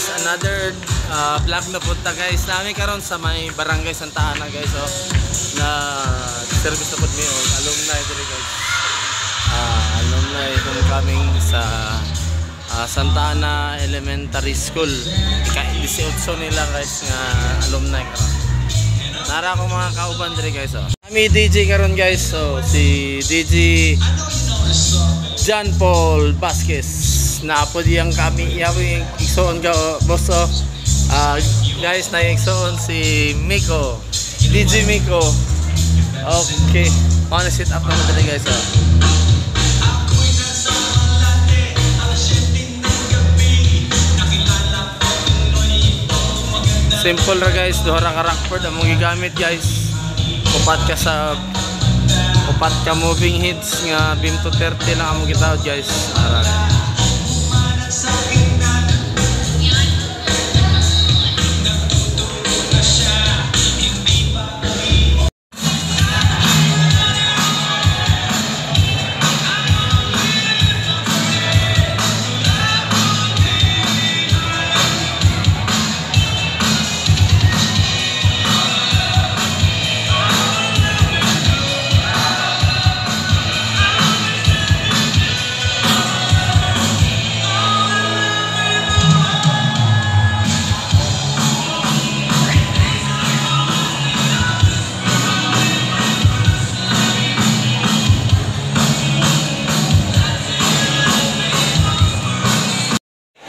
guys, another vlog na punta guys namin karon sa may barangay Santa Ana guys, oh, na service na po mi og alumni diri guys. Alumni homecoming sa Santa Ana Elementary School. Ika-18 nila guys nga alumni karon. Nara ko mga kauban diri guys, oh. Kami DJ karon guys, so si DJ John Paul Vasquez. Naapod yang kami yung iksoon ka, boss, oh. Guys, na-iksoon si Miko, DJ Miko. Okay, paano sit up naman dali guys, oh. Simple ra guys, duha ra ka rockford ang mong gigamit guys. Upat ka moving hits nga beam to 30 lang ang mong gitawad guys.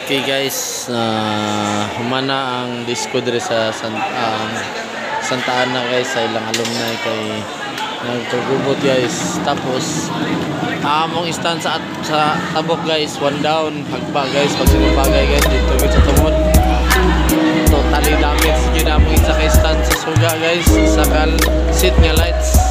Okay guys, humana ang disco dire sa Santa Ana guys, sa ilang alumni kay nagkagubot guys. Tapos among stand sa tabok guys, one down, hagba guys, pag sinupagay guys dito sa tumod. Totally damage gyud among isa kay stand sa suga guys, sa seat nga lights.